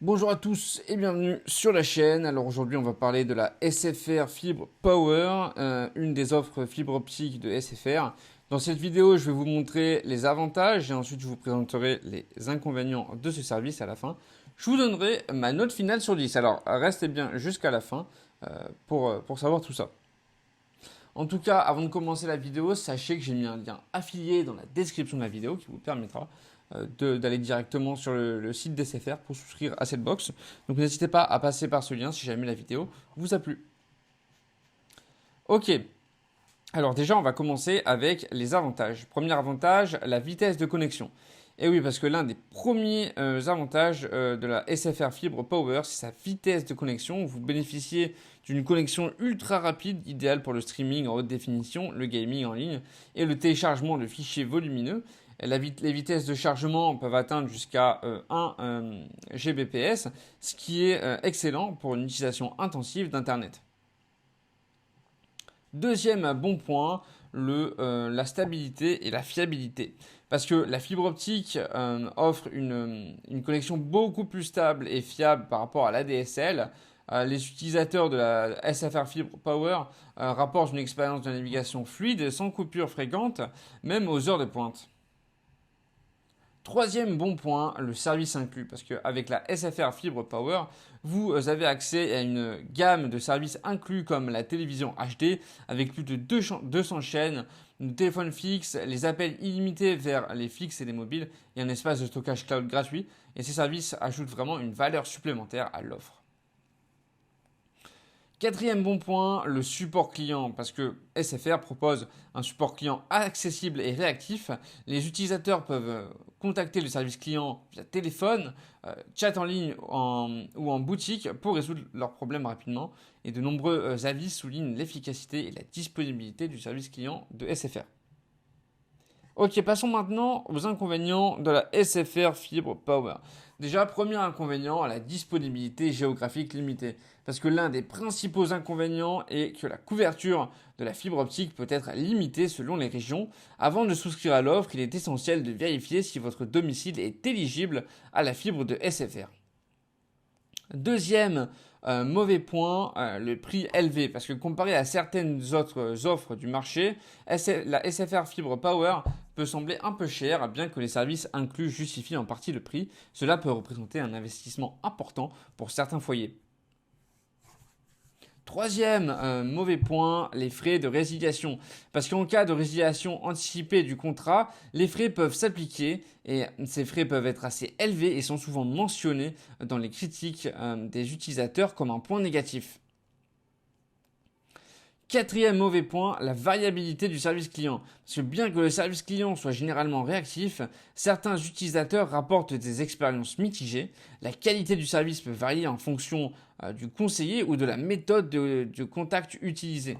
Bonjour à tous et bienvenue sur la chaîne. Alors aujourd'hui on va parler de la SFR Fibre Power, une des offres fibre optique de SFR. Dans cette vidéo je vais vous montrer les avantages et ensuite je vous présenterai les inconvénients de ce service à la fin. Je vous donnerai ma note finale sur 10. Alors restez bien jusqu'à la fin pour savoir tout ça. En tout cas, avant de commencer la vidéo, sachez que j'ai mis un lien affilié dans la description de la vidéo qui vous permettra d'aller directement sur le site d'SFR pour souscrire à cette box. Donc n'hésitez pas à passer par ce lien si jamais la vidéo vous a plu. Ok, alors déjà on va commencer avec les avantages. Premier avantage, la vitesse de connexion. Et oui, parce que l'un des premiers avantages de la SFR Fibre Power, c'est sa vitesse de connexion. Vous bénéficiez d'une connexion ultra rapide, idéale pour le streaming en haute définition, le gaming en ligne et le téléchargement de fichiers volumineux. Les vitesses de chargement peuvent atteindre jusqu'à 1 Gbps, ce qui est excellent pour une utilisation intensive d'Internet. Deuxième bon point, la stabilité et la fiabilité. Parce que la fibre optique offre une connexion beaucoup plus stable et fiable par rapport à l'ADSL. Les utilisateurs de la SFR Fibre Power rapportent une expérience de navigation fluide sans coupure fréquente, même aux heures de pointe. Troisième bon point, le service inclus, parce qu'avec la SFR Fibre Power, vous avez accès à une gamme de services inclus comme la télévision HD avec plus de 200 chaînes, le téléphone fixe, les appels illimités vers les fixes et les mobiles et un espace de stockage cloud gratuit. Et ces services ajoutent vraiment une valeur supplémentaire à l'offre. Quatrième bon point, le support client, parce que SFR propose un support client accessible et réactif. Les utilisateurs peuvent contacter le service client via téléphone, chat en ligne ou en boutique pour résoudre leurs problèmes rapidement. Et de nombreux avis soulignent l'efficacité et la disponibilité du service client de SFR. Ok, passons maintenant aux inconvénients de la SFR Fibre Power. Déjà, premier inconvénient, la disponibilité géographique limitée. Parce que l'un des principaux inconvénients est que la couverture de la fibre optique peut être limitée selon les régions. Avant de souscrire à l'offre, il est essentiel de vérifier si votre domicile est éligible à la fibre de SFR. Deuxième mauvais point, le prix élevé. Parce que comparé à certaines autres offres du marché, la SFR Fibre Power peut sembler un peu cher, bien que les services inclus justifient en partie le prix. Cela peut représenter un investissement important pour certains foyers. Troisième mauvais point, les frais de résiliation. Parce qu'en cas de résiliation anticipée du contrat, les frais peuvent s'appliquer et ces frais peuvent être assez élevés et sont souvent mentionnés dans les critiques des utilisateurs comme un point négatif. Quatrième mauvais point, la variabilité du service client. Parce que bien que le service client soit généralement réactif, certains utilisateurs rapportent des expériences mitigées. La qualité du service peut varier en fonction du conseiller ou de la méthode de contact utilisée.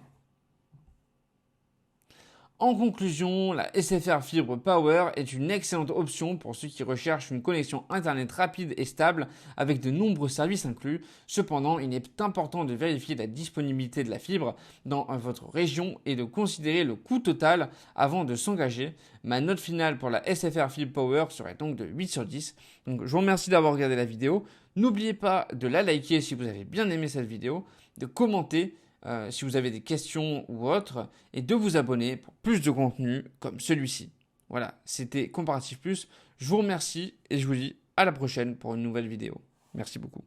En conclusion, la SFR Fibre Power est une excellente option pour ceux qui recherchent une connexion Internet rapide et stable avec de nombreux services inclus. Cependant, il est important de vérifier la disponibilité de la fibre dans votre région et de considérer le coût total avant de s'engager. Ma note finale pour la SFR Fibre Power serait donc de 8 sur 10. Donc, je vous remercie d'avoir regardé la vidéo. N'oubliez pas de la liker si vous avez bien aimé cette vidéo, de commenter si vous avez des questions ou autres, et de vous abonner pour plus de contenu comme celui-ci. Voilà, c'était Comparatif Plus. Je vous remercie et je vous dis à la prochaine pour une nouvelle vidéo. Merci beaucoup.